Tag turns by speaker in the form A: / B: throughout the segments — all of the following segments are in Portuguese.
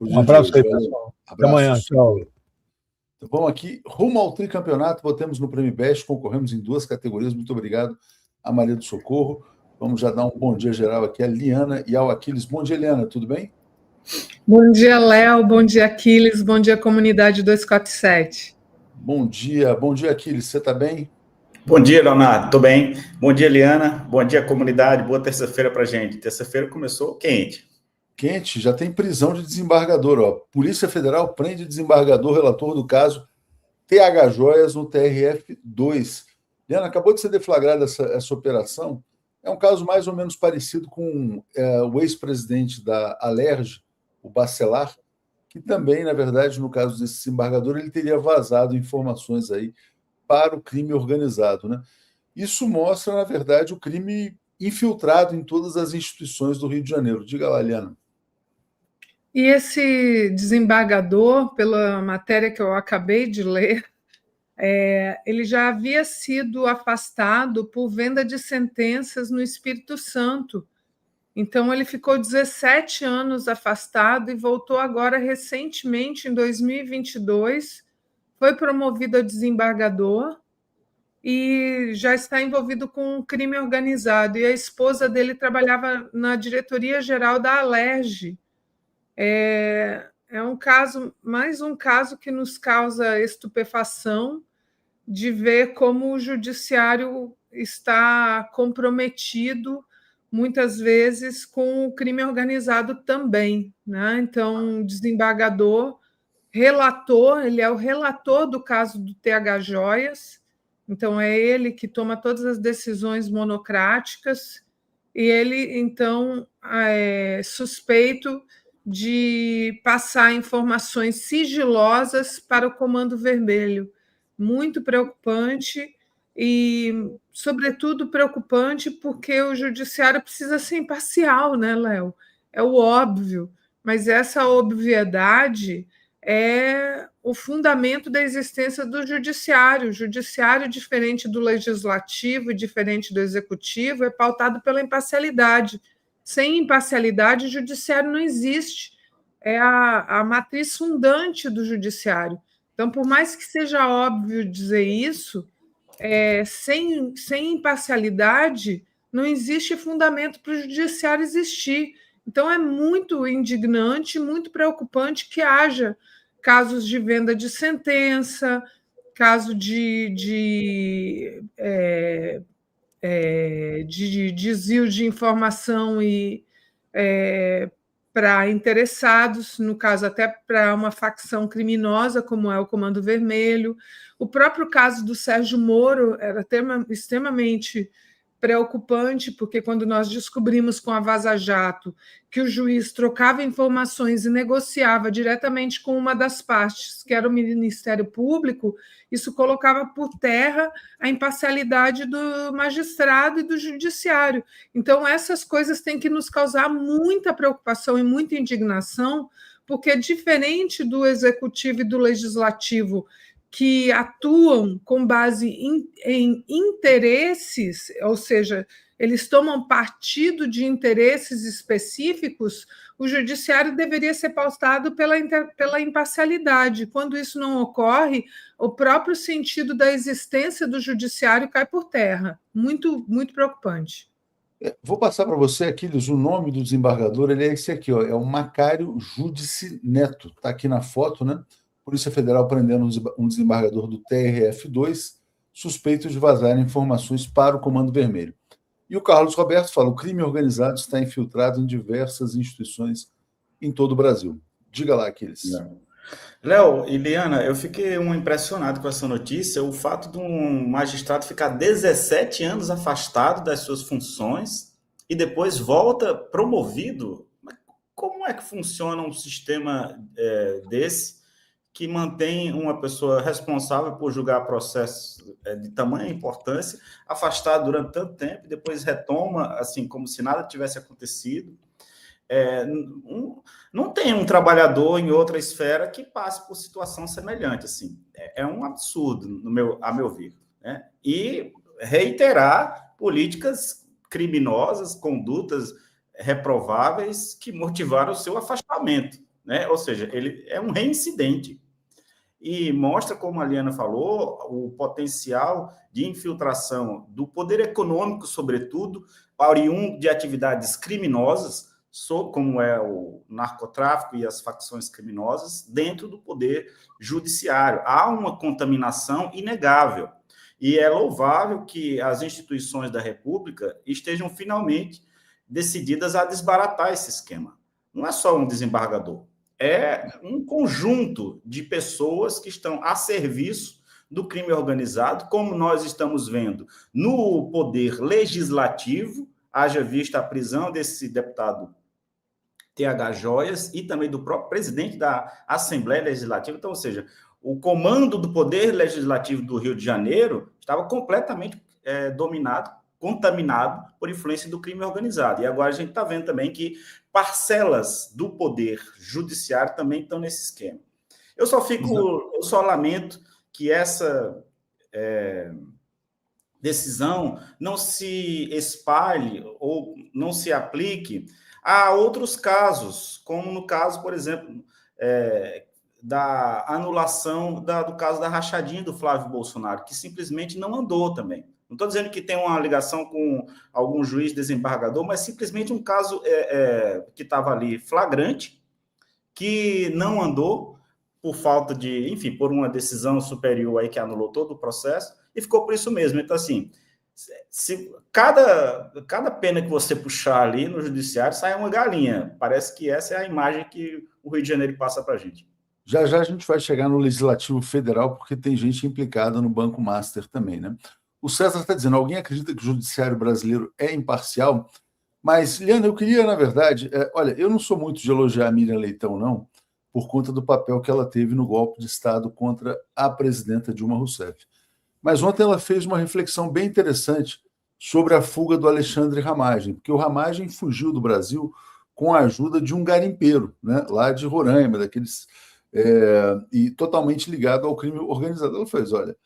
A: Um abraço aí, pessoal. Até amanhã. Tchau.
B: Então, vamos aqui, rumo ao tricampeonato, votamos no Prêmio Best, concorremos em 2 categorias. Muito obrigado a Maria do Socorro. Vamos já dar um bom dia geral aqui a Liana e ao Aquiles. Bom dia, Liana, tudo bem?
C: Bom dia, Léo. Bom dia, Aquiles. Bom dia, comunidade 247.
B: Bom dia, Aquiles. Você está bem?
D: Bom dia, Leonardo. Estou bem. Bom dia, Liana. Bom dia, comunidade. Boa terça-feira para a gente. Terça-feira começou quente.
B: Quente, já tem prisão de desembargador. Ó. Polícia Federal prende desembargador relator do caso TH Joias no TRF2. Liana, acabou de ser deflagrada essa operação. É um caso mais ou menos parecido com o ex-presidente da Alerj, o Bacelar, que também, na verdade, no caso desse desembargador, ele teria vazado informações aí para o crime organizado, né? Isso mostra, na verdade, o crime infiltrado em todas as instituições do Rio de Janeiro. Diga lá, Liana.
C: E esse desembargador, pela matéria que eu acabei de ler, ele já havia sido afastado por venda de sentenças no Espírito Santo. Então, ele ficou 17 anos afastado e voltou agora recentemente, em 2022, foi promovido a desembargador e já está envolvido com um crime organizado. E a esposa dele trabalhava na diretoria-geral da Alerj. É um caso, mais um caso que nos causa estupefação de ver como o judiciário está comprometido, muitas vezes, com o crime organizado também, né? Então, o desembargador, relator, ele é o relator do caso do TH Joias, então é ele que toma todas as decisões monocráticas, e ele, então, é suspeito de passar informações sigilosas para o Comando Vermelho. Muito preocupante e, sobretudo, preocupante porque o judiciário precisa ser imparcial, né, Léo? É o óbvio, mas essa obviedade é o fundamento da existência do judiciário. O judiciário, diferente do legislativo e diferente do executivo, é pautado pela imparcialidade. Sem imparcialidade, o judiciário não existe. É a matriz fundante do judiciário. Então, por mais que seja óbvio dizer isso, sem imparcialidade, não existe fundamento para o judiciário existir. Então, é muito indignante, muito preocupante que haja casos de venda de sentença, caso de desvio de informação e para interessados, no caso até para uma facção criminosa, como é o Comando Vermelho. O próprio caso do Sérgio Moro era extremamente preocupante, porque quando nós descobrimos com a Vaza Jato que o juiz trocava informações e negociava diretamente com uma das partes, que era o Ministério Público, isso colocava por terra a imparcialidade do magistrado e do judiciário. Então, essas coisas têm que nos causar muita preocupação e muita indignação, porque, diferente do executivo e do legislativo, que atuam com base em interesses, ou seja, eles tomam partido de interesses específicos, o judiciário deveria ser pautado pela imparcialidade. Quando isso não ocorre, o próprio sentido da existência do judiciário cai por terra. Muito, muito preocupante.
B: Vou passar para você, Aquiles, o nome do desembargador, ele é esse aqui, ó, é o Macário Júdice Neto, está aqui na foto, né? Polícia Federal prendendo um desembargador do TRF2, suspeito de vazar informações para o Comando Vermelho. E o Carlos Roberto fala: o crime organizado está infiltrado em diversas instituições em todo o Brasil. Diga lá, Aquiles.
D: Léo e Liana, eu fiquei impressionado com essa notícia, o fato de um magistrado ficar 17 anos afastado das suas funções e depois volta promovido. Como é que funciona um sistema desse, que mantém uma pessoa responsável por julgar processos de tamanha importância, afastado durante tanto tempo, e depois retoma, assim, como se nada tivesse acontecido? Não tem um trabalhador em outra esfera que passe por situação semelhante. Assim. É um absurdo, a meu ver. Né? E reiterar políticas criminosas, condutas reprováveis que motivaram o seu afastamento. né? Ou seja, ele é um reincidente. E mostra, como a Liana falou, o potencial de infiltração do poder econômico, sobretudo, oriundo de atividades criminosas, como é o narcotráfico e as facções criminosas, dentro do poder judiciário. Há uma contaminação inegável. E é louvável que as instituições da República estejam finalmente decididas a desbaratar esse esquema. Não é só um desembargador, é um conjunto de pessoas que estão a serviço do crime organizado, como nós estamos vendo no poder legislativo, haja vista a prisão desse deputado TH Joias e também do próprio presidente da Assembleia Legislativa. Então, ou seja, o comando do Poder Legislativo do Rio de Janeiro estava completamente dominado, contaminado por influência do crime organizado. E agora a gente está vendo também que parcelas do Poder Judiciário também estão nesse esquema. Eu só lamento que essa decisão não se espalhe ou não se aplique a outros casos, como no caso, por exemplo, da anulação do caso da rachadinha do Flávio Bolsonaro, que simplesmente não andou também. Não estou dizendo que tem uma ligação com algum juiz desembargador, mas simplesmente um caso que estava ali flagrante, que não andou por falta de, enfim, por uma decisão superior aí que anulou todo o processo, e ficou por isso mesmo. Então, assim, se cada pena que você puxar ali no judiciário sai uma galinha. Parece que essa é a imagem que o Rio de Janeiro passa para a gente.
B: Já já a gente vai chegar no Legislativo Federal, porque tem gente implicada no Banco Master também, né? O César está dizendo, alguém acredita que o judiciário brasileiro é imparcial? Mas, Liana, eu queria, na verdade... olha, eu não sou muito de elogiar a Miriam Leitão, não, por conta do papel que ela teve no golpe de Estado contra a presidenta Dilma Rousseff. Mas ontem ela fez uma reflexão bem interessante sobre a fuga do Alexandre Ramagem, porque o Ramagem fugiu do Brasil com a ajuda de um garimpeiro, né, lá de Roraima, daqueles... e totalmente ligado ao crime organizado. Ela fez, olha,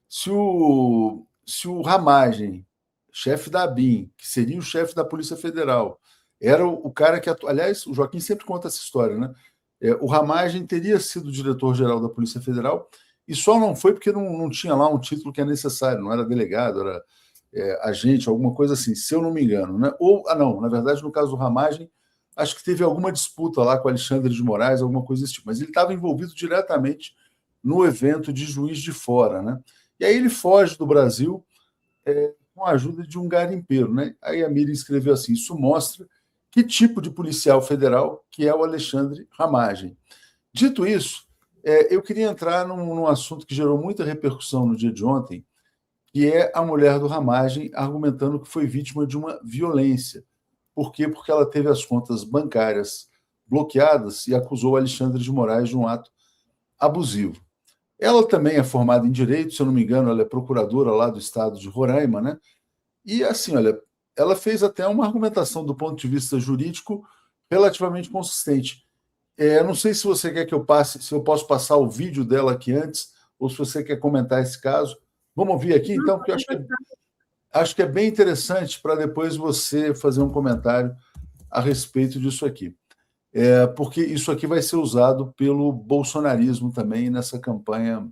B: se o Ramagem, chefe da ABIN, que seria o chefe da Polícia Federal, era o cara que... Aliás, o Joaquim sempre conta essa história, né? O Ramagem teria sido diretor-geral da Polícia Federal e só não foi porque não tinha lá um título que é necessário, não era delegado, era agente, alguma coisa assim, se eu não me engano, né? Não, na verdade, no caso do Ramagem, acho que teve alguma disputa lá com o Alexandre de Moraes, alguma coisa desse tipo, mas ele estava envolvido diretamente no evento de Juiz de Fora, né? E aí ele foge do Brasil com a ajuda de um garimpeiro, né? Aí a Miriam escreveu assim, isso mostra que tipo de policial federal que é o Alexandre Ramagem. Dito isso, eu queria entrar num assunto que gerou muita repercussão no dia de ontem, que é a mulher do Ramagem argumentando que foi vítima de uma violência. Por quê? Porque ela teve as contas bancárias bloqueadas e acusou o Alexandre de Moraes de um ato abusivo. Ela também é formada em Direito, se eu não me engano, ela é procuradora lá do estado de Roraima, né? E assim, olha, ela fez até uma argumentação do ponto de vista jurídico relativamente consistente. Não sei se você quer que eu passe, se eu posso passar o vídeo dela aqui antes, ou se você quer comentar esse caso. Vamos ouvir aqui, então, porque eu acho que é bem interessante para depois você fazer um comentário a respeito disso aqui. Porque isso aqui vai ser usado pelo bolsonarismo também nessa campanha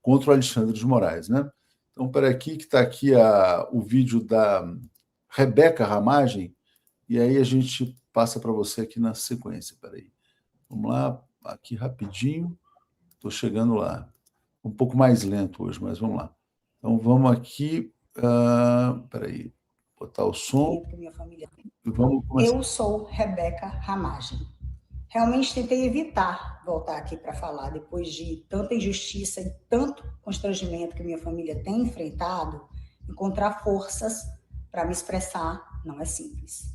B: contra o Alexandre de Moraes, né? Então, para aqui, que está aqui o vídeo da Rebeca Ramagem, e aí a gente passa para você aqui na sequência. Peraí. Vamos lá, aqui rapidinho. Estou chegando lá. Um pouco mais lento hoje, mas vamos lá. Então, vamos aqui... peraí, botar o som.
E: Minha família.
B: Vamos começar.
E: Eu sou Rebeca Ramagem. Realmente tentei evitar voltar aqui para falar, depois de tanta injustiça e tanto constrangimento que minha família tem enfrentado, encontrar forças para me expressar não é simples.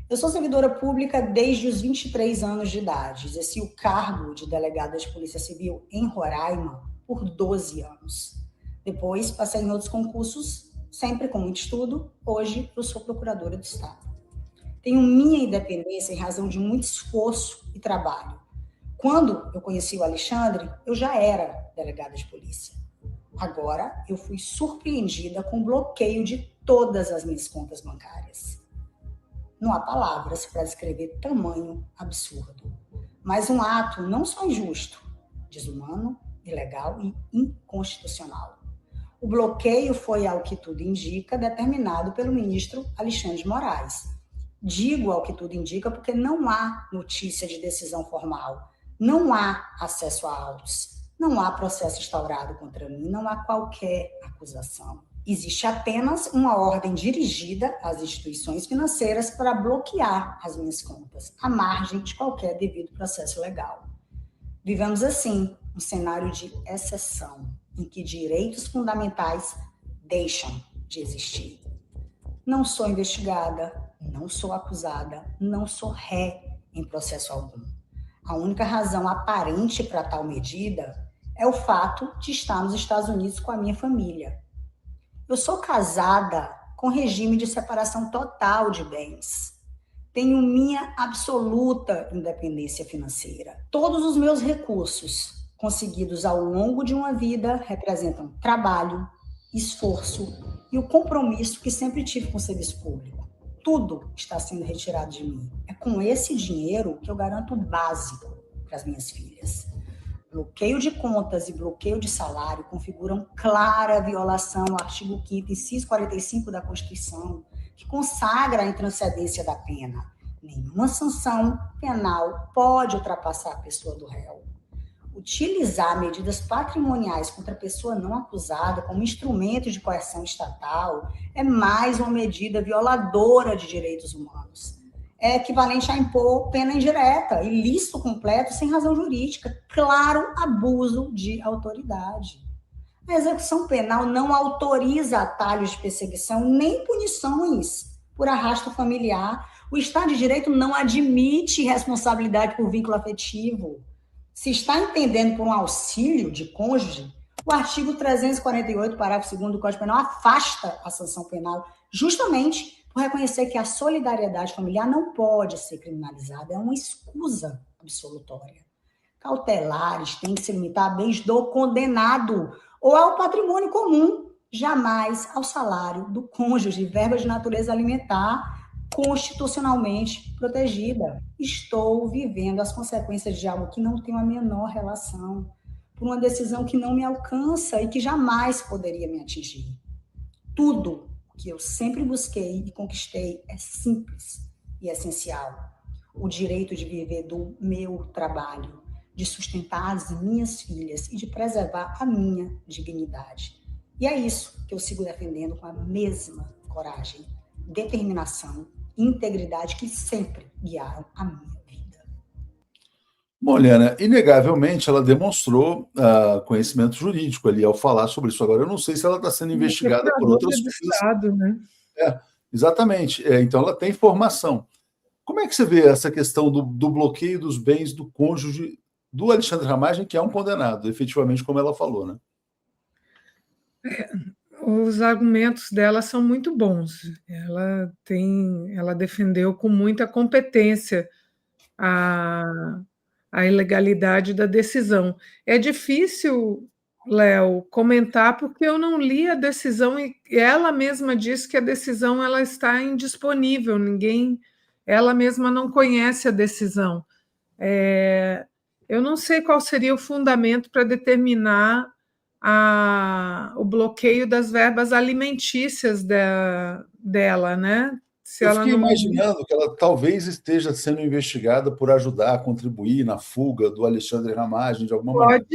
E: Eu sou servidora pública desde os 23 anos de idade, exerci o cargo de delegada de Polícia Civil em Roraima por 12 anos. Depois passei em outros concursos, sempre com muito estudo. Hoje eu sou procuradora do Estado. Tenho minha independência em razão de muito esforço e trabalho. Quando eu conheci o Alexandre, eu já era delegada de polícia. Agora eu fui surpreendida com o bloqueio de todas as minhas contas bancárias. Não há palavras para descrever tamanho absurdo. mas um ato não só injusto, desumano, ilegal e inconstitucional. O bloqueio foi, ao que tudo indica, determinado pelo ministro Alexandre de Moraes. Digo ao que tudo indica porque não há notícia de decisão formal, não há acesso a autos, não há processo instaurado contra mim, não há qualquer acusação. Existe apenas uma ordem dirigida às instituições financeiras para bloquear as minhas contas, à margem de qualquer devido processo legal. Vivemos, assim, um cenário de exceção, em que direitos fundamentais deixam de existir. Não sou investigada, não sou acusada, não sou ré em processo algum. A única razão aparente para tal medida é o fato de estar nos Estados Unidos com a minha família. Eu sou casada com regime de separação total de bens. Tenho minha absoluta independência financeira. Todos os meus recursos conseguidos ao longo de uma vida representam trabalho, esforço e o compromisso que sempre tive com o serviço público. Tudo está sendo retirado de mim. É com esse dinheiro que eu garanto o básico para as minhas filhas. Bloqueio de contas e bloqueio de salário configuram clara violação ao artigo 5º, inciso 45 da Constituição, que consagra a intranscendência da pena. Nenhuma sanção penal pode ultrapassar a pessoa do réu. Utilizar medidas patrimoniais contra a pessoa não acusada como instrumento de coerção estatal é mais uma medida violadora de direitos humanos. É equivalente a impor pena indireta, ilícito completo, sem razão jurídica, claro abuso de autoridade. A execução penal não autoriza atalhos de perseguição nem punições por arrasto familiar. O Estado de Direito não admite responsabilidade por vínculo afetivo. Se está entendendo por um auxílio de cônjuge, o artigo 348, parágrafo 2º do Código Penal afasta a sanção penal, justamente por reconhecer que a solidariedade familiar não pode ser criminalizada, é uma escusa absolutória. Cautelares têm que se limitar a bens do condenado ou ao patrimônio comum, jamais ao salário do cônjuge, verba de natureza alimentar, constitucionalmente protegida. Estou vivendo as consequências de algo que não tem a menor relação, por uma decisão que não me alcança e que jamais poderia me atingir. Tudo que eu sempre busquei e conquistei é simples e essencial. O direito de viver do meu trabalho, de sustentar as minhas filhas e de preservar a minha dignidade. E é isso que eu sigo defendendo com a mesma coragem, determinação e integridade que sempre guiaram a minha vida.
B: Bom, Liana, inegavelmente ela demonstrou conhecimento jurídico ali ao falar sobre isso. Agora, eu não sei se ela está sendo investigada por outras coisas.
C: Né?
B: Exatamente. Então, ela tem formação. Como é que você vê essa questão do bloqueio dos bens do cônjuge do Alexandre Ramagem, que é um condenado, efetivamente, como ela falou, né?
C: Os argumentos dela são muito bons. Ela defendeu com muita competência a ilegalidade da decisão. É difícil, Léo, comentar porque eu não li a decisão e ela mesma disse que a decisão ela está indisponível. Ela mesma não conhece a decisão. Eu não sei qual seria o fundamento para determinar o bloqueio das verbas alimentícias dela, né?
B: Eu fiquei imaginando que ela talvez esteja sendo investigada por ajudar a contribuir na fuga do Alexandre Ramagem de alguma maneira.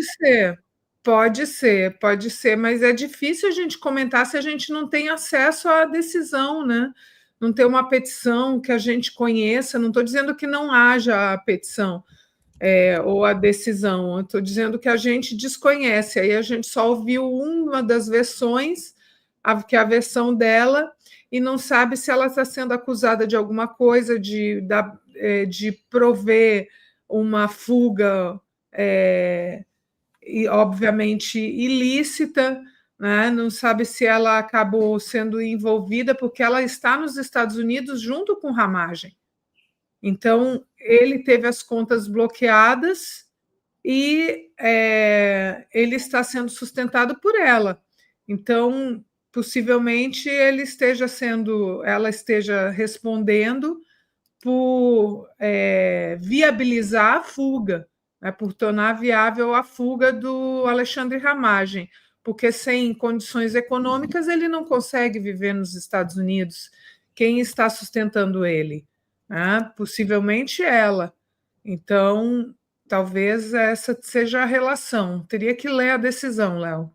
C: Pode ser, mas é difícil a gente comentar se a gente não tem acesso à decisão, né? Não tem uma petição que a gente conheça. Não estou dizendo que não haja a petição ou a decisão, estou dizendo que a gente desconhece. Aí a gente só ouviu uma das versões, que é a versão dela, e não sabe se ela está sendo acusada de alguma coisa, de prover uma fuga, e obviamente ilícita, né? Não sabe se ela acabou sendo envolvida, porque ela está nos Estados Unidos junto com Ramagem. Então, ele teve as contas bloqueadas e ele está sendo sustentado por ela. Então, possivelmente ela esteja respondendo por viabilizar a fuga, né, por tornar viável a fuga do Alexandre Ramagem, porque sem condições econômicas ele não consegue viver nos Estados Unidos. Quem está sustentando ele? Possivelmente ela. Então, talvez essa seja a relação. Teria que ler a decisão, Léo.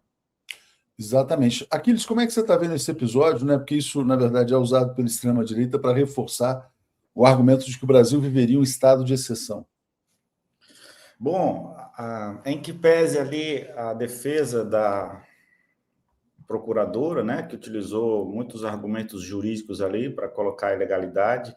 B: Exatamente. Aquiles, como é que você está vendo esse episódio, né? Porque isso, na verdade, é usado pela extrema-direita para reforçar o argumento de que o Brasil viveria um estado de exceção.
D: Bom, em que pese ali a defesa da procuradora, né, que utilizou muitos argumentos jurídicos ali para colocar a ilegalidade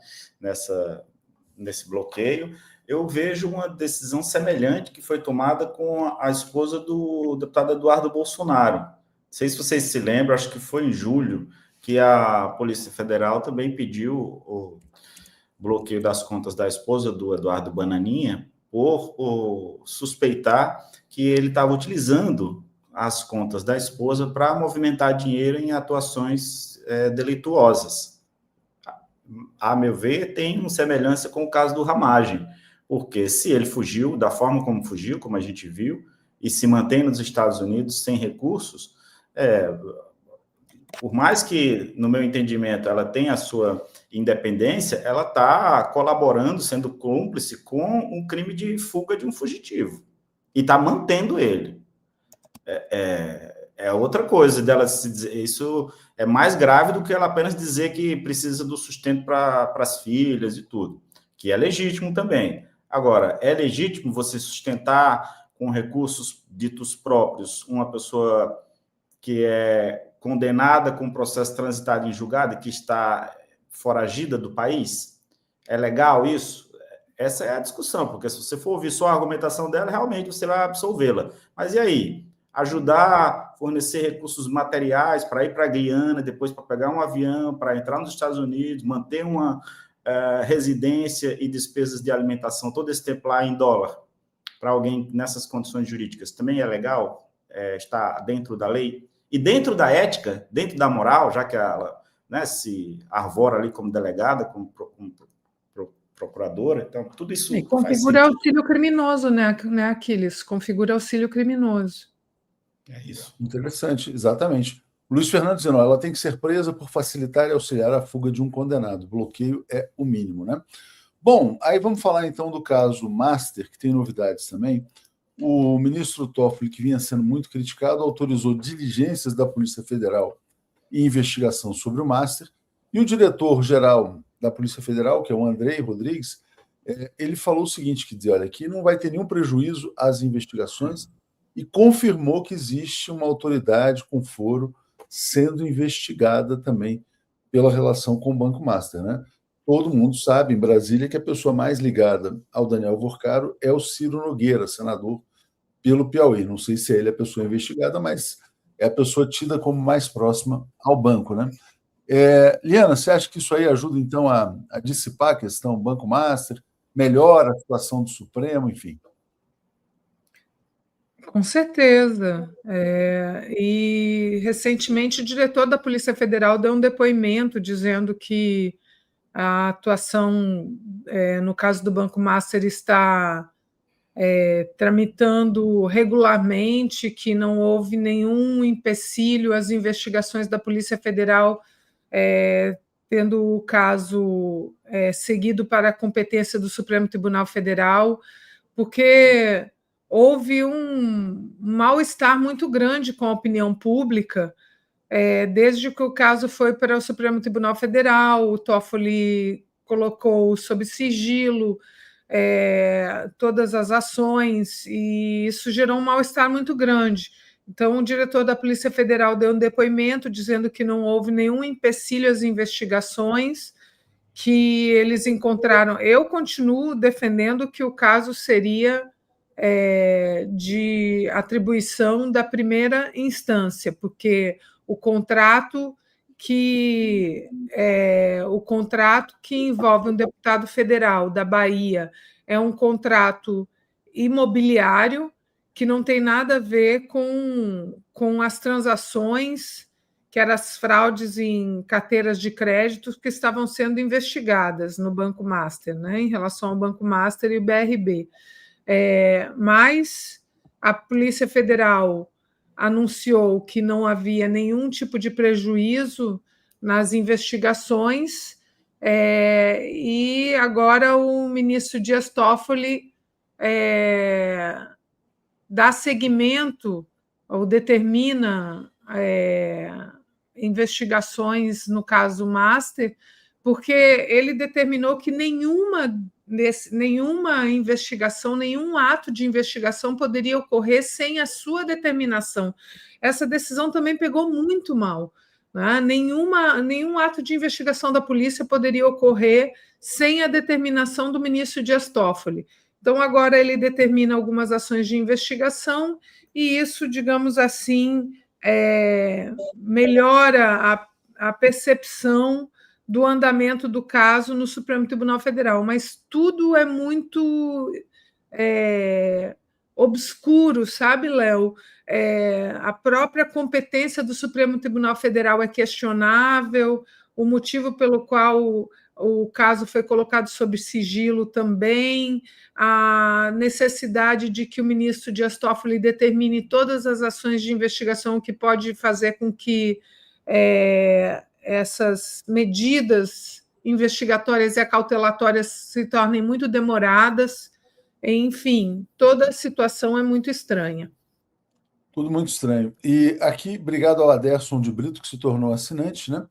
D: nesse bloqueio, eu vejo uma decisão semelhante que foi tomada com a esposa do deputado Eduardo Bolsonaro. Não sei se vocês se lembram, acho que foi em julho, que a Polícia Federal também pediu o bloqueio das contas da esposa do Eduardo Bananinha por suspeitar que ele estava utilizando as contas da esposa para movimentar dinheiro em atuações delituosas. A meu ver, tem uma semelhança com o caso do Ramagem, porque se ele fugiu da forma como fugiu, como a gente viu, e se mantém nos Estados Unidos sem recursos, por mais que, no meu entendimento, ela tenha a sua independência, ela está colaborando, sendo cúmplice com um crime de fuga de um fugitivo. E está mantendo ele. É outra coisa dela se dizer. Isso é mais grave do que ela apenas dizer que precisa do sustento para as filhas e tudo, que é legítimo também. Agora, é legítimo você sustentar com recursos ditos próprios uma pessoa que é condenada com processo transitado em julgado e que está foragida do país? É legal isso? Essa é a discussão, porque se você for ouvir só a argumentação dela, realmente você vai absolvê-la. Mas e aí? Ajudar, fornecer recursos materiais para ir para a Guiana, depois para pegar um avião, para entrar nos Estados Unidos, manter uma residência e despesas de alimentação todo esse tempo lá em dólar, para alguém nessas condições jurídicas, também é legal? Está dentro da lei? E dentro da ética, dentro da moral, já que ela, né, se arvora ali como delegada, como procuradora, então tudo isso
C: e configura auxílio criminoso, né, Aquiles? Configura auxílio criminoso.
B: É isso. Interessante, exatamente. Luiz Fernando dizendo, ela tem que ser presa por facilitar e auxiliar a fuga de um condenado. Bloqueio é o mínimo, né? Bom, aí vamos falar então do caso Master, que tem novidades também. O ministro Toffoli, que vinha sendo muito criticado, autorizou diligências da Polícia Federal e investigação sobre o Master, e o diretor-geral da Polícia Federal, que é o Andrei Rodrigues, ele falou o seguinte, que diz, olha, aqui não vai ter nenhum prejuízo às investigações, e confirmou que existe uma autoridade com foro sendo investigada também pela relação com o Banco Master, né? Todo mundo sabe, em Brasília, que a pessoa mais ligada ao Daniel Vorcaro é o Ciro Nogueira, senador pelo Piauí. Não sei se ele é a pessoa investigada, mas é a pessoa tida como mais próxima ao banco, né? Liana, você acha que isso aí ajuda, então, a dissipar a questão Banco Master, melhora a situação do Supremo, enfim?
C: Com certeza. E, recentemente, o diretor da Polícia Federal deu um depoimento dizendo que a atuação, no caso do Banco Master, está tramitando regularmente, que não houve nenhum empecilho às investigações da Polícia Federal, tendo o caso seguido para a competência do Supremo Tribunal Federal, porque houve um mal-estar muito grande com a opinião pública, desde que o caso foi para o Supremo Tribunal Federal. O Toffoli colocou sob sigilo todas as ações, e isso gerou um mal-estar muito grande. Então, o diretor da Polícia Federal deu um depoimento dizendo que não houve nenhum empecilho às investigações, que eles encontraram. Eu continuo defendendo que o caso seria de atribuição da primeira instância, porque o contrato que envolve um deputado federal da Bahia é um contrato imobiliário que não tem nada a ver com as transações que eram as fraudes em carteiras de crédito que estavam sendo investigadas no Banco Master, né, em relação ao Banco Master e o BRB. Mas a Polícia Federal anunciou que não havia nenhum tipo de prejuízo nas investigações, e agora o ministro Dias Toffoli dá seguimento ou determina investigações no caso Master, porque ele determinou que nenhuma investigação, nenhum ato de investigação poderia ocorrer sem a sua determinação. Essa decisão também pegou muito mal, né? Nenhum ato de investigação da polícia poderia ocorrer sem a determinação do ministro Dias Toffoli. Então, agora ele determina algumas ações de investigação e isso, digamos assim, melhora a percepção do andamento do caso no Supremo Tribunal Federal, mas tudo é muito obscuro, sabe, Léo? A própria competência do Supremo Tribunal Federal é questionável, o motivo pelo qual o caso foi colocado sob sigilo também, a necessidade de que o ministro Dias Toffoli determine todas as ações de investigação que pode fazer com que essas medidas investigatórias e acautelatórias se tornem muito demoradas. Enfim, toda a situação é muito estranha.
B: Tudo muito estranho. E aqui, obrigado ao Aderson de Brito, que se tornou assinante, né?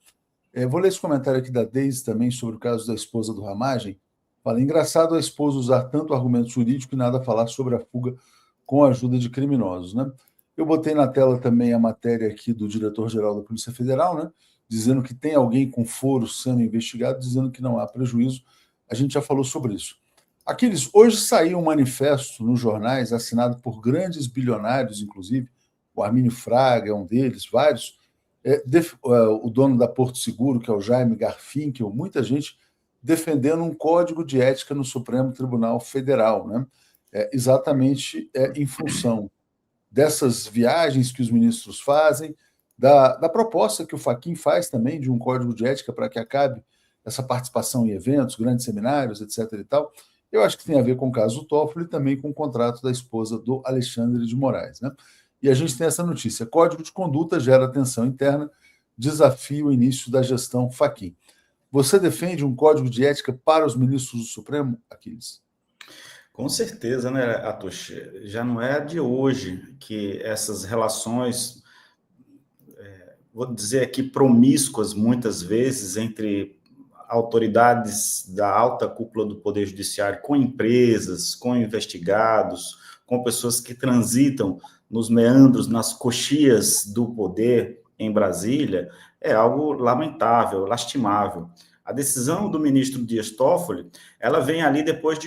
B: Vou ler esse comentário aqui da Deise também sobre o caso da esposa do Ramagem. Fala, engraçado a esposa usar tanto argumento jurídico e nada falar sobre a fuga com a ajuda de criminosos, né? Eu botei na tela também a matéria aqui do diretor-geral da Polícia Federal, né? Dizendo que tem alguém com foro sendo investigado, dizendo que não há prejuízo. A gente já falou sobre isso. Aquiles, hoje saiu um manifesto nos jornais, assinado por grandes bilionários, inclusive, o Armínio Fraga é um deles, vários, o dono da Porto Seguro, que é o Jaime Garfinkel, muita gente defendendo um código de ética no Supremo Tribunal Federal, né? Exatamente em função dessas viagens que os ministros fazem, da proposta que o Fachin faz também de um código de ética para que acabe essa participação em eventos, grandes seminários, etc. e tal. Eu acho que tem a ver com o caso Toffoli e também com o contrato da esposa do Alexandre de Moraes, né? E a gente tem essa notícia. Código de conduta gera tensão interna, desafia o início da gestão Fachin. Você defende um código de ética para os ministros do Supremo, Aquiles?
D: Com certeza, né, Atush? Já não é de hoje que essas relações, vou dizer aqui, promíscuas, muitas vezes, entre autoridades da alta cúpula do Poder Judiciário com empresas, com investigados, com pessoas que transitam nos meandros, nas coxias do poder em Brasília, é algo lamentável, lastimável. A decisão do ministro Dias Toffoli, ela vem ali depois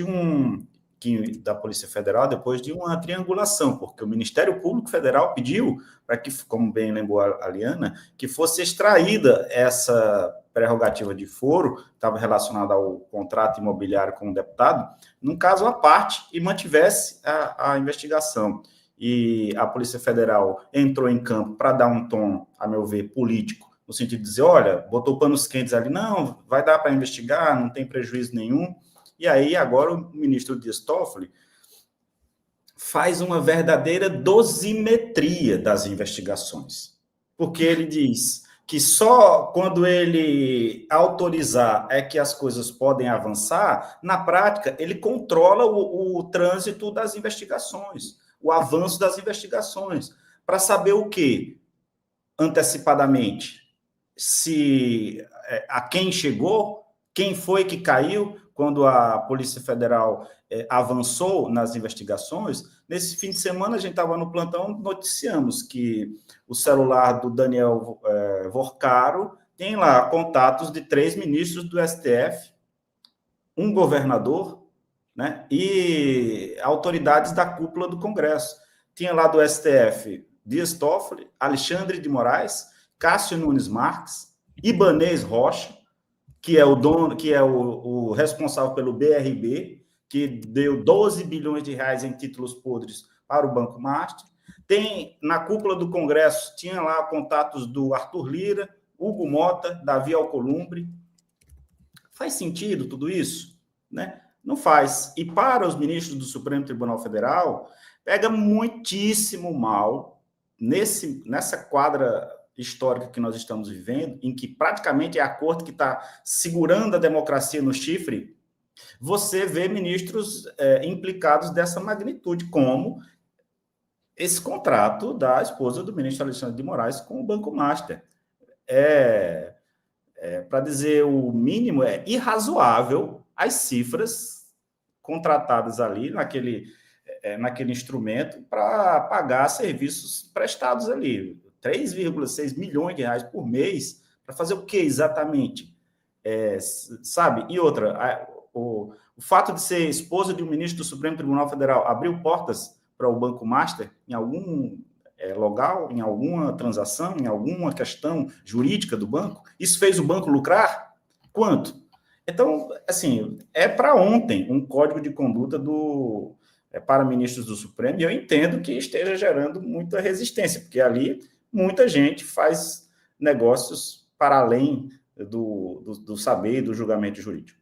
D: da Polícia Federal, depois de uma triangulação, porque o Ministério Público Federal pediu para que, como bem lembrou a Liana, que fosse extraída essa prerrogativa de foro, que estava relacionada ao contrato imobiliário com o deputado, num caso à parte, e mantivesse a investigação. E a Polícia Federal entrou em campo para dar um tom, a meu ver, político, no sentido de dizer, olha, botou panos quentes ali, não, vai dar para investigar, não tem prejuízo nenhum. E aí, agora, o ministro Dias Toffoli faz uma verdadeira dosimetria das investigações. Porque ele diz que só quando ele autorizar é que as coisas podem avançar, na prática, ele controla o trânsito das investigações, o avanço das investigações, para saber o quê? Antecipadamente, se a quem chegou, quem foi que caiu, quando a Polícia Federal avançou nas investigações. Nesse fim de semana, a gente estava no plantão, noticiamos que o celular do Daniel Vorcaro tem lá contatos de 3 ministros do STF, um governador, né, e autoridades da cúpula do Congresso. Tinha lá do STF Dias Toffoli, Alexandre de Moraes, Cássio Nunes Marques, Ibanez Rocha, que é o dono, que é o responsável pelo BRB, que deu 12 bilhões de reais em títulos podres para o Banco Master. Tem, na cúpula do Congresso, tinha lá contatos do Arthur Lira, Hugo Mota, Davi Alcolumbre. Faz sentido tudo isso? Né? Não faz. E para os ministros do Supremo Tribunal Federal, pega muitíssimo mal nessa quadra histórica que nós estamos vivendo, em que praticamente é a corte que está segurando a democracia no chifre, você vê ministros implicados dessa magnitude, como esse contrato da esposa do ministro Alexandre de Moraes com o Banco Master. Para dizer o mínimo, é irrazoável as cifras contratadas ali naquele instrumento para pagar serviços prestados ali. 3,6 milhões de reais por mês, para fazer o que exatamente? Sabe? E outra, o fato de ser esposa de um ministro do Supremo Tribunal Federal abriu portas para o Banco Master em algum local, em alguma transação, em alguma questão jurídica do banco? Isso fez o banco lucrar? Quanto? Então, assim, para ontem um código de conduta para ministros do Supremo, e eu entendo que esteja gerando muita resistência, porque ali muita gente faz negócios para além do saber e do julgamento jurídico.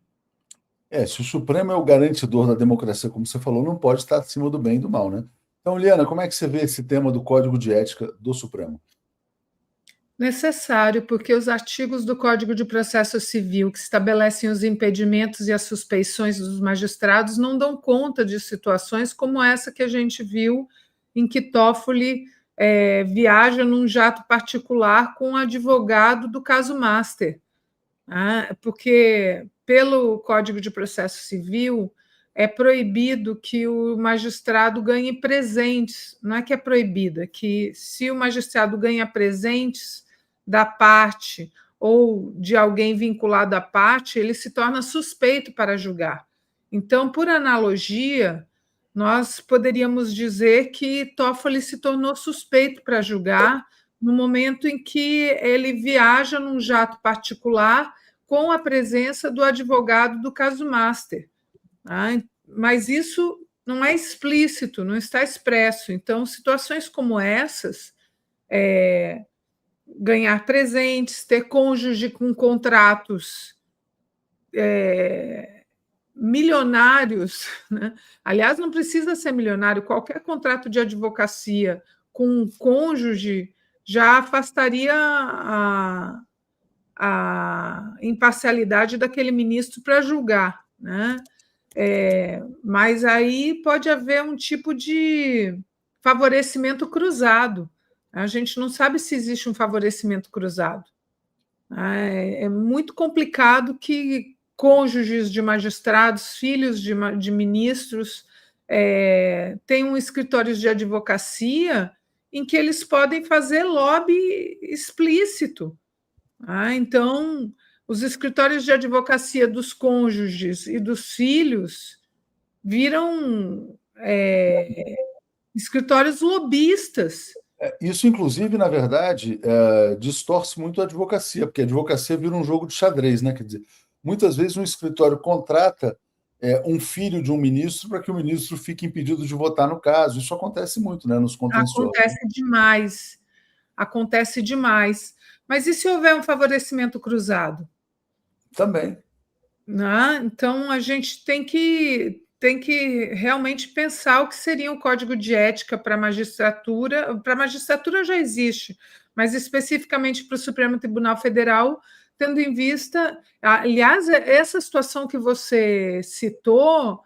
B: Se o Supremo é o garantidor da democracia, como você falou, não pode estar acima do bem e do mal, né? Então, Liana, como é que você vê esse tema do Código de Ética do Supremo?
C: Necessário, porque os artigos do Código de Processo Civil que estabelecem os impedimentos e as suspeições dos magistrados não dão conta de situações como essa que a gente viu, em que Toffoli viaja num jato particular com um advogado do caso Master. Porque, pelo Código de Processo Civil, é proibido que o magistrado ganhe presentes. Não é que é proibido, é que se o magistrado ganha presentes da parte ou de alguém vinculado à parte, ele se torna suspeito para julgar. Então, por analogia, nós poderíamos dizer que Toffoli se tornou suspeito para julgar no momento em que ele viaja num jato particular com a presença do advogado do caso Master. Mas isso não é explícito, não está expresso. Então, situações como essas, ganhar presentes, ter cônjuge com contratos milionários, né? Aliás, não precisa ser milionário, qualquer contrato de advocacia com um cônjuge já afastaria a imparcialidade daquele ministro para julgar, né? Mas aí pode haver um tipo de favorecimento cruzado. A gente não sabe se existe um favorecimento cruzado. É muito complicado que cônjuges de magistrados, filhos de ministros, tenham escritórios de advocacia em que eles podem fazer lobby explícito. Então, os escritórios de advocacia dos cônjuges e dos filhos viram escritórios lobistas.
B: Isso, inclusive, na verdade, distorce muito a advocacia, porque a advocacia vira um jogo de xadrez, né? Quer dizer, muitas vezes um escritório contrata um filho de um ministro para que o ministro fique impedido de votar no caso. Isso acontece muito, né, nos contenciosos.
C: Acontece demais. Mas e se houver um favorecimento cruzado?
B: Também.
C: Então, a gente tem que realmente pensar o que seria um código de ética para a magistratura. Para a magistratura já existe, mas especificamente para o Supremo Tribunal Federal, tendo em vista... Aliás, essa situação que você citou,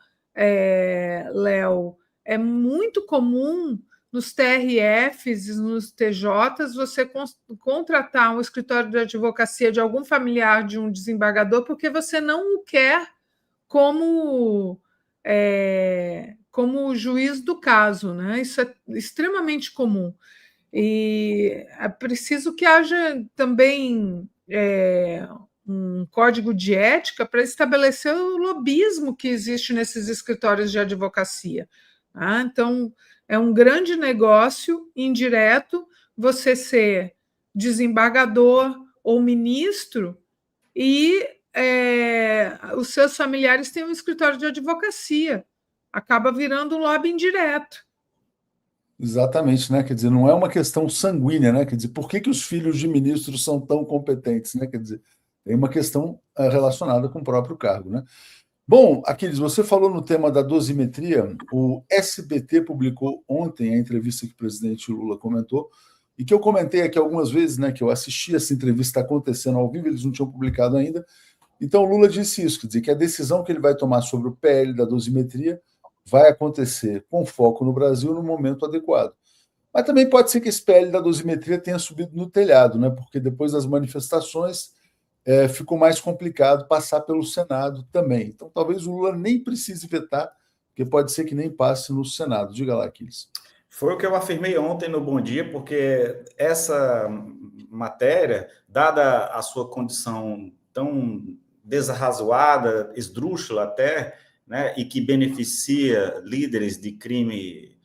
C: Léo, é muito comum nos TRFs e nos TJs, você contratar um escritório de advocacia de algum familiar de um desembargador porque você não o quer como juiz do caso, né? Isso é extremamente comum. E é preciso que haja também um código de ética para estabelecer o lobismo que existe nesses escritórios de advocacia. Então, é um grande negócio indireto você ser desembargador ou ministro e os seus familiares têm um escritório de advocacia. Acaba virando um lobby indireto.
B: Exatamente, né? Quer dizer, não é uma questão sanguínea, né? Quer dizer, por que os filhos de ministros são tão competentes, né? Quer dizer, tem uma questão relacionada com o próprio cargo, né? Bom, Aquiles, você falou no tema da dosimetria. O SBT publicou ontem a entrevista que o presidente Lula comentou, e que eu comentei aqui algumas vezes, né? Que eu assisti essa entrevista acontecendo ao vivo, eles não tinham publicado ainda. Então, o Lula disse isso, quer dizer, que a decisão que ele vai tomar sobre o PL da dosimetria vai acontecer com foco no Brasil no momento adequado. Mas também pode ser que esse PL da dosimetria tenha subido no telhado, né? Porque depois das manifestações ficou mais complicado passar pelo Senado também. Então, talvez o Lula nem precise vetar, porque pode ser que nem passe no Senado. Diga lá, Aquiles.
D: Foi o que eu afirmei ontem no Bom Dia, porque essa matéria, dada a sua condição tão desarrazoada, esdrúxula até, né, e que beneficia líderes de crime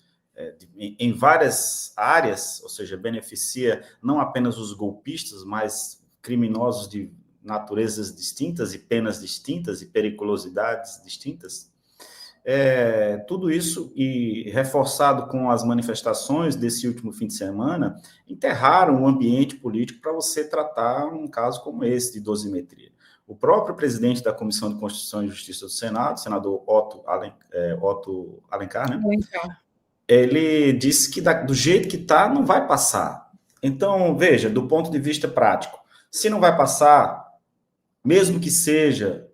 D: em várias áreas, ou seja, beneficia não apenas os golpistas, mas criminosos de naturezas distintas e penas distintas e periculosidades distintas. Tudo isso, e reforçado com as manifestações desse último fim de semana, enterraram o ambiente político para você tratar um caso como esse de dosimetria. O próprio presidente da Comissão de Constituição e Justiça do Senado, o senador Otto Alencar, né? Ele disse que do jeito que está, não vai passar. Então, veja, do ponto de vista prático, se não vai passar, mesmo que seja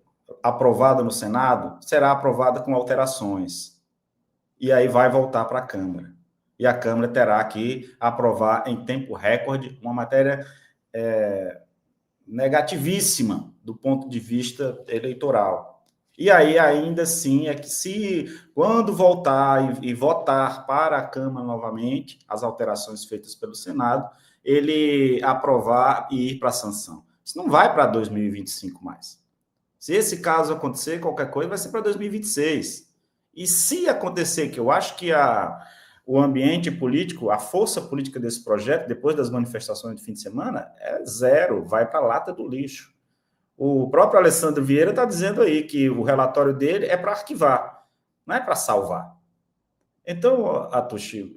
D: aprovada no Senado, será aprovada com alterações. E aí vai voltar para a Câmara. E a Câmara terá que aprovar em tempo recorde uma matéria negativíssima do ponto de vista eleitoral. E aí, ainda assim, é que se, quando voltar e votar para a Câmara novamente, as alterações feitas pelo Senado, ele aprovar e ir para a sanção. Isso não vai para 2025 mais. Se esse caso acontecer, qualquer coisa, vai ser para 2026. E se acontecer, que eu acho que o ambiente político, a força política desse projeto, depois das manifestações de fim de semana, é zero, vai para a lata do lixo. O próprio Alessandro Vieira está dizendo aí que o relatório dele é para arquivar, não é para salvar. Então, Atushi,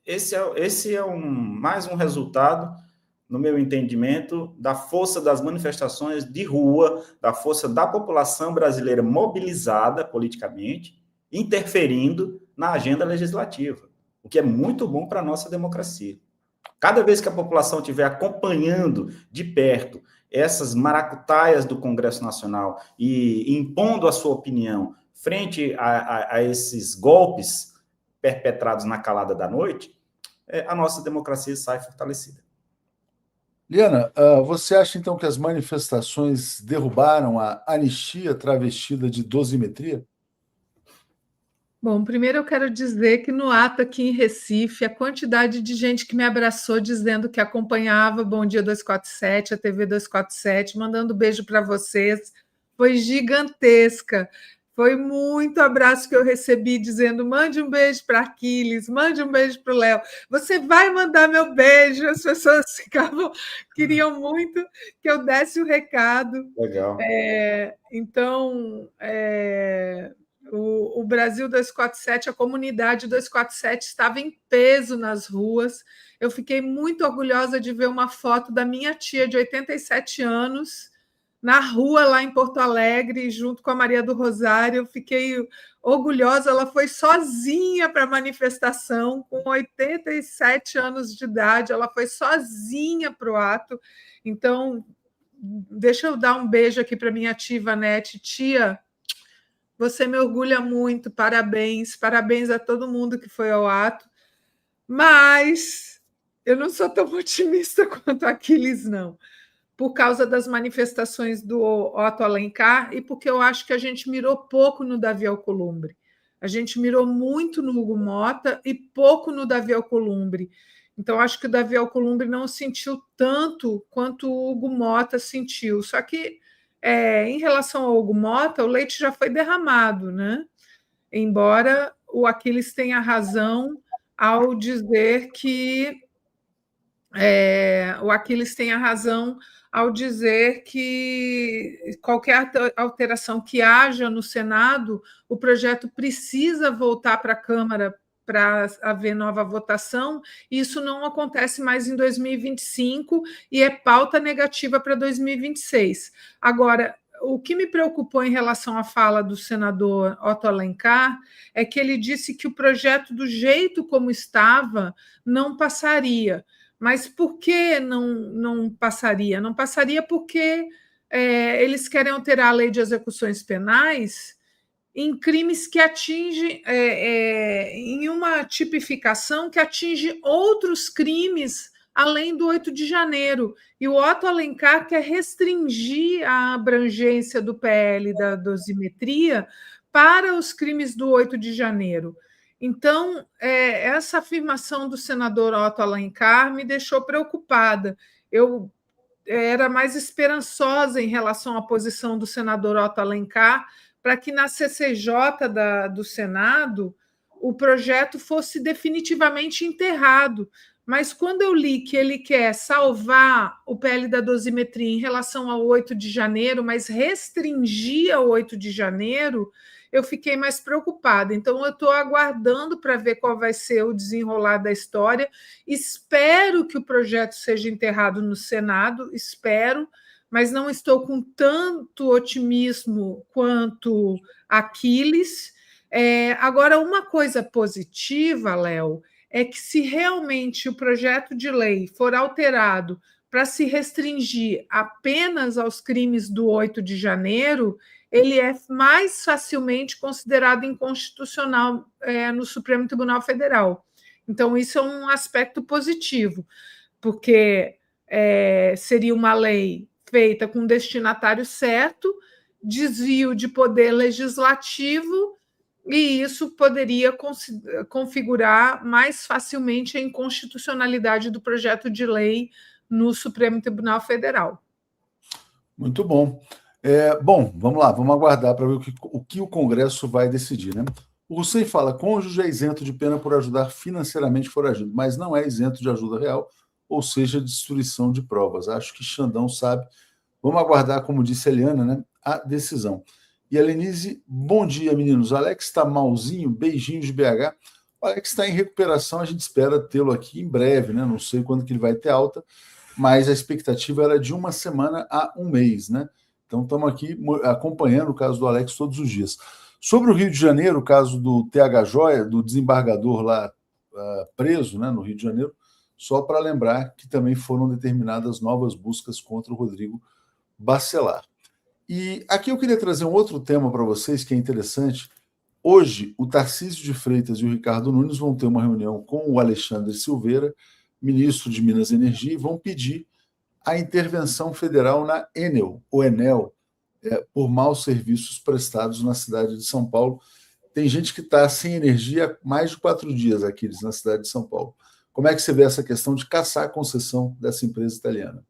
D: esse é mais um resultado, no meu entendimento, da força das manifestações de rua, da força da população brasileira mobilizada politicamente, interferindo na agenda legislativa, o que é muito bom para a nossa democracia. Cada vez que a população estiver acompanhando de perto essas maracutaias do Congresso Nacional e impondo a sua opinião frente a esses golpes perpetrados na calada da noite, a nossa democracia sai fortalecida.
B: Liana, você acha então que as manifestações derrubaram a anistia travestida de dosimetria?
C: Bom, primeiro eu quero dizer que no ato aqui em Recife, a quantidade de gente que me abraçou dizendo que acompanhava Bom Dia 247, a TV 247, mandando beijo para vocês, foi gigantesca. Foi muito abraço que eu recebi dizendo: mande um beijo para Aquiles, mande um beijo para o Léo. Você vai mandar meu beijo? As pessoas queriam muito que eu desse o recado.
D: Legal.
C: Então, o Brasil 247, a comunidade 247 estava em peso nas ruas. Eu fiquei muito orgulhosa de ver uma foto da minha tia de 87 anos na rua lá em Porto Alegre, junto com a Maria do Rosário. Eu fiquei orgulhosa, ela foi sozinha para a manifestação, com 87 anos de idade, ela foi sozinha para o ato. Então, deixa eu dar um beijo aqui para minha tia Ivanete. Tia, você me orgulha muito, parabéns, parabéns a todo mundo que foi ao ato, mas eu não sou tão otimista quanto Aquiles, não, por causa das manifestações do Otto Alencar e porque eu acho que a gente mirou pouco no Davi Alcolumbre. A gente mirou muito no Hugo Mota e pouco no Davi Alcolumbre. Então, acho que o Davi Alcolumbre não sentiu tanto quanto o Hugo Mota sentiu. Só que, em relação ao Hugo Mota, o leite já foi derramado, né? Embora o Aquiles tenha razão ao dizer que qualquer alteração que haja no Senado, o projeto precisa voltar para a Câmara para haver nova votação. Isso não acontece mais em 2025 e é pauta negativa para 2026. Agora, o que me preocupou em relação à fala do senador Otto Alencar é que ele disse que o projeto, do jeito como estava, não passaria. Mas por que não passaria? Não passaria porque eles querem alterar a lei de execuções penais em crimes que atingem, em uma tipificação que atinge outros crimes além do 8 de janeiro. E o Otto Alencar quer restringir a abrangência do PL da dosimetria para os crimes do 8 de janeiro. Então, essa afirmação do senador Otto Alencar me deixou preocupada. Eu era mais esperançosa em relação à posição do senador Otto Alencar para que na CCJ do Senado o projeto fosse definitivamente enterrado. Mas quando eu li que ele quer salvar o PL da dosimetria em relação ao 8 de janeiro, mas restringir ao 8 de janeiro, eu fiquei mais preocupada. Então, eu estou aguardando para ver qual vai ser o desenrolar da história. Espero que o projeto seja enterrado no Senado, espero, mas não estou com tanto otimismo quanto Aquiles. Agora, uma coisa positiva, Léo, é que se realmente o projeto de lei for alterado para se restringir apenas aos crimes do 8 de janeiro, ele é mais facilmente considerado inconstitucional no Supremo Tribunal Federal. Então, isso é um aspecto positivo, porque seria uma lei feita com destinatário certo, desvio de poder legislativo, e isso poderia configurar mais facilmente a inconstitucionalidade do projeto de lei no Supremo Tribunal Federal.
B: Muito bom. Bom, vamos lá, vamos aguardar para ver o que o Congresso vai decidir, né? O Hussein fala: cônjuge é isento de pena por ajudar financeiramente foragido, mas não é isento de ajuda real, ou seja, destruição de provas. Acho que Xandão sabe. Vamos aguardar, como disse a Eliana, né, a decisão. E a Lenise: bom dia, meninos. O Alex está malzinho, beijinhos de BH. O Alex está em recuperação, a gente espera tê-lo aqui em breve, né? Não sei quando que ele vai ter alta, mas a expectativa era de 1 semana a 1 mês, né? Então estamos aqui acompanhando o caso do Alex todos os dias. Sobre o Rio de Janeiro, o caso do TH Joia, do desembargador lá preso, né, no Rio de Janeiro, só para lembrar que também foram determinadas novas buscas contra o Rodrigo Bacelar. E aqui eu queria trazer um outro tema para vocês que é interessante. Hoje, o Tarcísio de Freitas e o Ricardo Nunes vão ter uma reunião com o Alexandre Silveira, ministro de Minas e Energia, e vão pedir a intervenção federal na Enel, por maus serviços prestados na cidade de São Paulo. Tem gente que está sem energia há mais de 4 dias aqui na cidade de São Paulo. Como é que você vê essa questão de caçar a concessão dessa empresa italiana?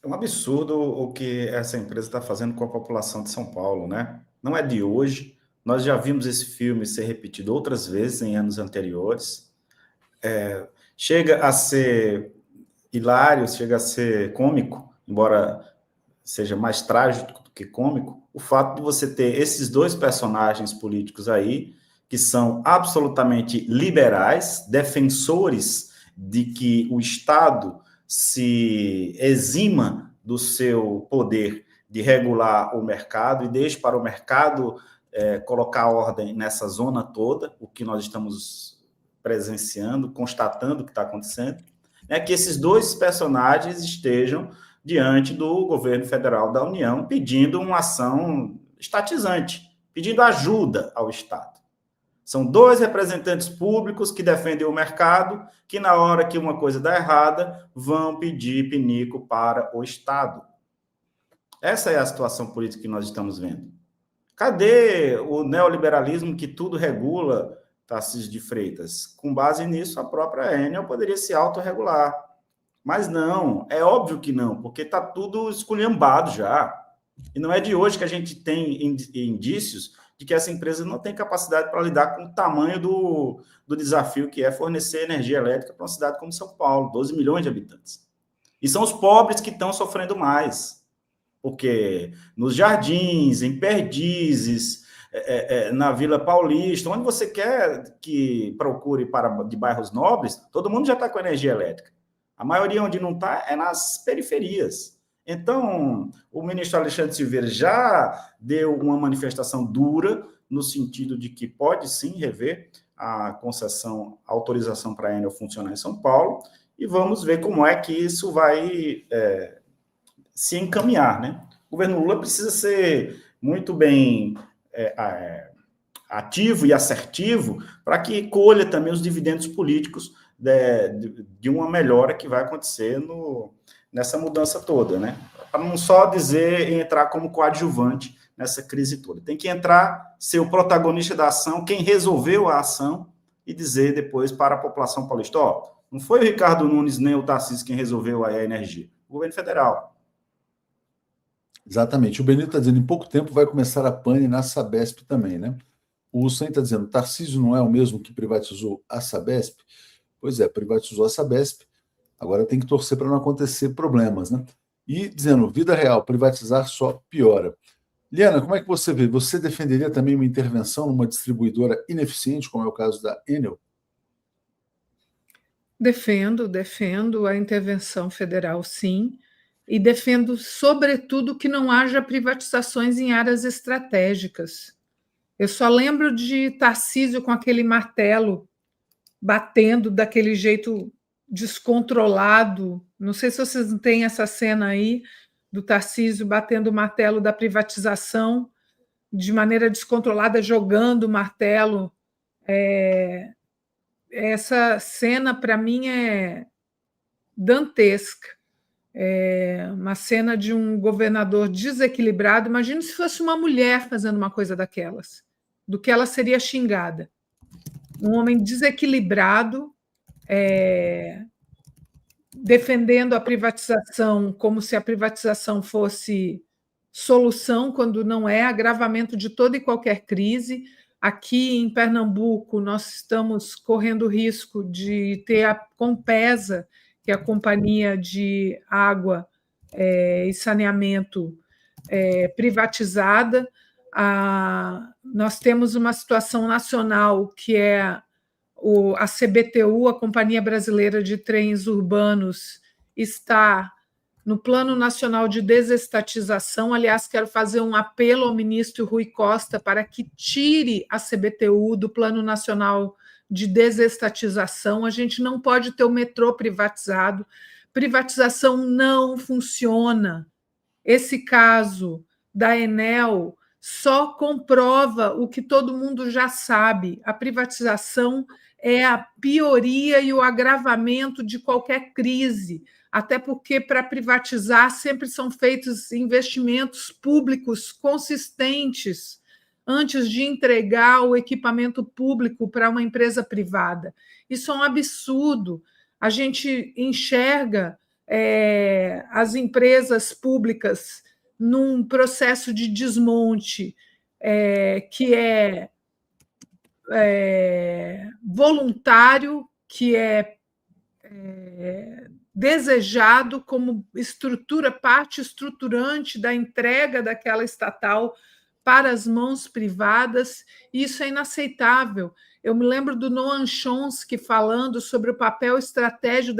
D: É um absurdo o que essa empresa está fazendo com a população de São Paulo, né? Não é de hoje. Nós já vimos esse filme ser repetido outras vezes em anos anteriores. Chega a ser hilário, chega a ser cômico, embora seja mais trágico do que cômico, o fato de você ter esses dois personagens políticos aí, que são absolutamente liberais, defensores de que o Estado se exima do seu poder de regular o mercado e deixe para o mercado colocar ordem nessa zona toda, o que nós estamos presenciando, constatando o que está acontecendo, é que esses dois personagens estejam diante do governo federal da União pedindo uma ação estatizante, pedindo ajuda ao Estado. São dois representantes públicos que defendem o mercado, que na hora que uma coisa dá errada, vão pedir pinico para o Estado. Essa é a situação política que nós estamos vendo. Cadê o neoliberalismo que tudo regula, Tarcísio de Freitas? Com base nisso, a própria Enel poderia se autorregular. Mas não, é óbvio que não, porque está tudo esculhambado já. E não é de hoje que a gente tem indícios de que essa empresa não tem capacidade para lidar com o tamanho do desafio que é fornecer energia elétrica para uma cidade como São Paulo, 12 milhões de habitantes. E são os pobres que estão sofrendo mais, porque nos Jardins, em Perdizes, na Vila Paulista, onde você quer que procure de bairros nobres, todo mundo já está com energia elétrica. A maioria onde não está é nas periferias. Então, o ministro Alexandre Silveira já deu uma manifestação dura, no sentido de que pode sim rever a concessão, a autorização para a Enel funcionar em São Paulo, e vamos ver como é que isso vai se encaminhar, né? O governo Lula precisa ser muito bem ativo e assertivo para que colha também os dividendos políticos de uma melhora que vai acontecer nessa mudança toda, né? Para não só entrar como coadjuvante nessa crise toda. Tem que entrar, ser o protagonista da ação, quem resolveu a ação, e dizer depois para a população paulista, não foi o Ricardo Nunes nem o Tarcísio quem resolveu a energia, o governo federal.
B: Exatamente. O Benito está dizendo, em pouco tempo vai começar a pane na Sabesp também, né? O Hussein está dizendo, Tarcísio não é o mesmo que privatizou a Sabesp? Pois é, privatizou a Sabesp, agora tem que torcer para não acontecer problemas, né? E dizendo, vida real, privatizar só piora. Liana, como é que você vê? Você defenderia também uma intervenção numa distribuidora ineficiente, como é o caso da Enel?
C: Defendo a intervenção federal, sim, e defendo, sobretudo, que não haja privatizações em áreas estratégicas. Eu só lembro de Tarcísio com aquele martelo batendo daquele jeito descontrolado. Não sei se vocês não têm essa cena aí do Tarcísio batendo o martelo da privatização de maneira descontrolada, jogando o martelo. Essa cena, para mim, é dantesca. É uma cena de um governador desequilibrado. Imagina se fosse uma mulher fazendo uma coisa daquelas, do que ela seria xingada. Um homem desequilibrado, defendendo a privatização como se a privatização fosse solução, quando não é, agravamento de toda e qualquer crise. Aqui em Pernambuco, nós estamos correndo o risco de ter a Compesa, que é a Companhia de Água e Saneamento, privatizada. Nós temos uma situação nacional que é a CBTU, a Companhia Brasileira de Trens Urbanos, está no Plano Nacional de Desestatização. Aliás, quero fazer um apelo ao ministro Rui Costa para que tire a CBTU do Plano Nacional de Desestatização. A gente não pode ter o metrô privatizado. Privatização não funciona. Esse caso da Enel só comprova o que todo mundo já sabe. A privatização é a pioria e o agravamento de qualquer crise, até porque para privatizar sempre são feitos investimentos públicos consistentes antes de entregar o equipamento público para uma empresa privada. Isso é um absurdo. A gente enxerga as empresas públicas num processo de desmonte que é voluntário, que é desejado como parte estruturante da entrega daquela estatal para as mãos privadas. Isso é inaceitável. Eu me lembro do Noam Chomsky falando sobre o papel estratégico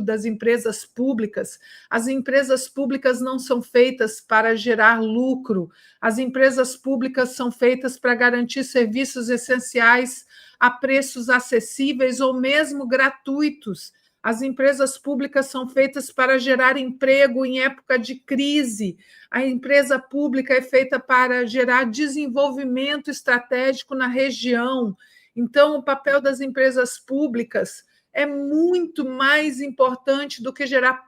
C: das empresas públicas. As empresas públicas não são feitas para gerar lucro, as empresas públicas são feitas para garantir serviços essenciais a preços acessíveis ou mesmo gratuitos. As empresas públicas são feitas para gerar emprego em época de crise. A empresa pública é feita para gerar desenvolvimento estratégico na região. Então, o papel das empresas públicas é muito mais importante do que gerar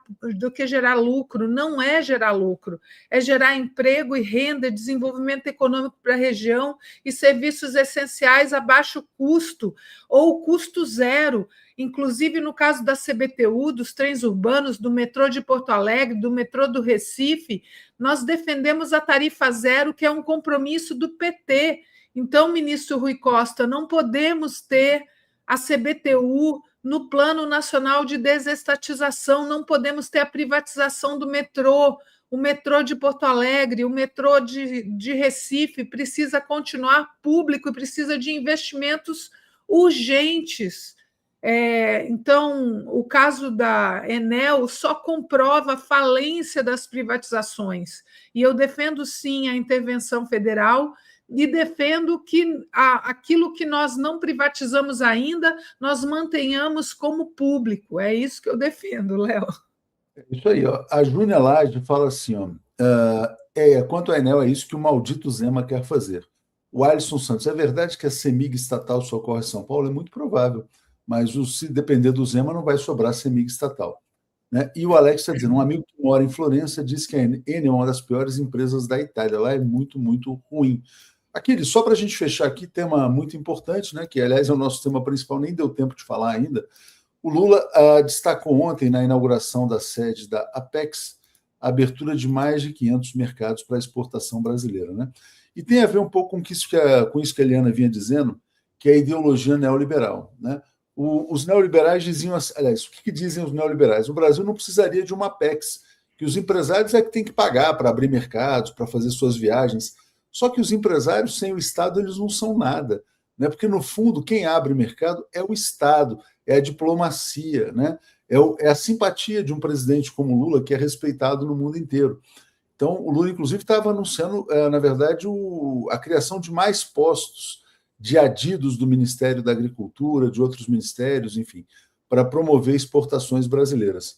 C: lucro. Não é gerar lucro, é gerar emprego e renda, desenvolvimento econômico para a região e serviços essenciais a baixo custo ou custo zero. Inclusive, no caso da CBTU, dos trens urbanos, do metrô de Porto Alegre, do metrô do Recife, nós defendemos a tarifa zero, que é um compromisso do PT. Então, ministro Rui Costa, não podemos ter a CBTU no Plano Nacional de Desestatização, não podemos ter a privatização do metrô. o metrô de Porto Alegre, o metrô de Recife precisa continuar público e precisa de investimentos urgentes. Então, o caso da Enel só comprova a falência das privatizações. E eu defendo, sim, a intervenção federal e defendo que aquilo que nós não privatizamos ainda, nós mantenhamos como público. É isso que eu defendo, Léo.
B: Isso aí, ó. A Júnia Lage fala assim, ó, quanto à Enel, é isso que o maldito Zema quer fazer. O Alisson Santos, é verdade que a CEMIG estatal socorre São Paulo? É muito provável, mas se depender do Zema, não vai sobrar CEMIG estatal. Né? E o Alex está dizendo, um amigo que mora em Florença diz que a Enel é uma das piores empresas da Itália, lá é muito, muito ruim. Aquele, só para a gente fechar aqui, tema muito importante, né, que aliás é o nosso tema principal, nem deu tempo de falar ainda. O Lula destacou ontem, na inauguração da sede da Apex, a abertura de mais de 500 mercados para a exportação brasileira. Né? E tem a ver um pouco com isso que a Eliana vinha dizendo, que é a ideologia neoliberal. Né? Os neoliberais diziam, aliás, o que dizem os neoliberais? O Brasil não precisaria de uma Apex, que os empresários é que têm que pagar para abrir mercados, para fazer suas viagens. Só que os empresários, sem o Estado, eles não são nada. Né? Porque, no fundo, quem abre mercado é o Estado, é a diplomacia, né? É a simpatia de um presidente como Lula, que é respeitado no mundo inteiro. Então, o Lula, inclusive, estava anunciando, na verdade, a criação de mais postos de adidos do Ministério da Agricultura, de outros ministérios, enfim, para promover exportações brasileiras.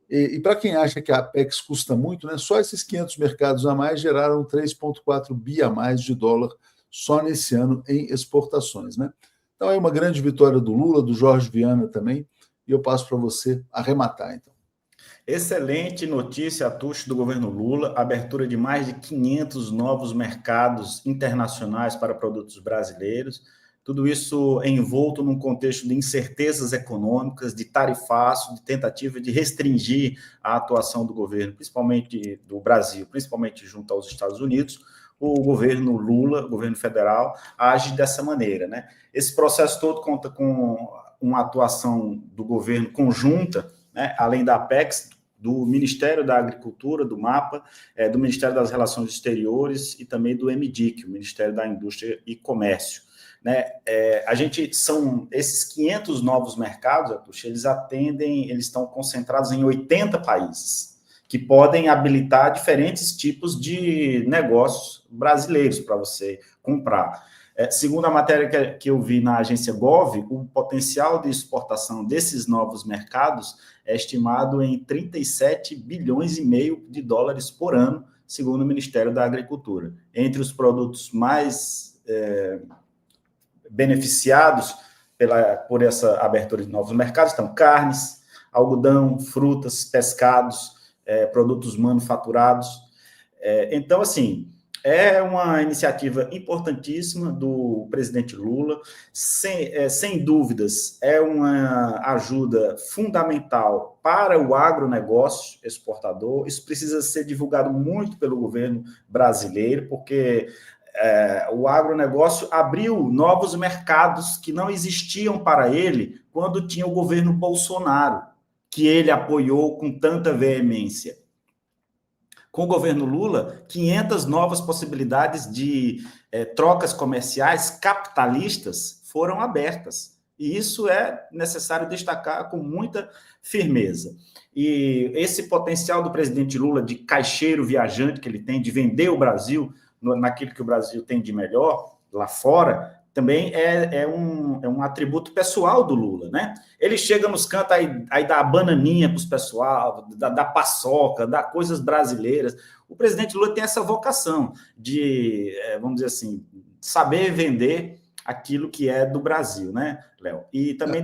B: E para quem acha que a Apex custa muito, né, só esses 500 mercados a mais geraram 3,4 bi a mais de dólar só nesse ano em exportações. Né? Então é uma grande vitória do Lula, do Jorge Viana também, e eu passo para você arrematar, então.
D: Excelente notícia, Atucho, do governo Lula, abertura de mais de 500 novos mercados internacionais para produtos brasileiros, tudo isso envolto num contexto de incertezas econômicas, de tarifaço, de tentativa de restringir a atuação do governo, principalmente do Brasil, principalmente junto aos Estados Unidos. O governo Lula, o governo federal, age dessa maneira. Né? Esse processo todo conta com uma atuação do governo conjunta, né? Além da Apex, do Ministério da Agricultura, do MAPA, do Ministério das Relações Exteriores e também do MDIC, o Ministério da Indústria e Comércio. Né? São esses 500 novos mercados, Atucho, eles estão concentrados em 80 países, que podem habilitar diferentes tipos de negócios brasileiros para você comprar. Segundo a matéria que eu vi na agência Gov, o potencial de exportação desses novos mercados é estimado em 37 bilhões e meio de dólares por ano, segundo o Ministério da Agricultura. Entre os produtos mais beneficiados por essa abertura de novos mercados estão carnes, algodão, frutas, pescados, produtos manufaturados. Então, assim, é uma iniciativa importantíssima do presidente Lula, sem dúvidas, é uma ajuda fundamental para o agronegócio exportador. Isso precisa ser divulgado muito pelo governo brasileiro, porque o agronegócio abriu novos mercados que não existiam para ele quando tinha o governo Bolsonaro, que ele apoiou com tanta veemência. Com o governo Lula, 500 novas possibilidades de trocas comerciais capitalistas foram abertas. E isso é necessário destacar com muita firmeza. E esse potencial do presidente Lula de caixeiro viajante que ele tem, de vender o Brasil naquilo que o Brasil tem de melhor lá fora, também é um atributo pessoal do Lula, né? Ele chega nos cantos, aí dá a bananinha para os pessoal, dá paçoca, dá coisas brasileiras. O presidente Lula tem essa vocação de, vamos dizer assim, saber vender aquilo que é do Brasil, né, Léo? E também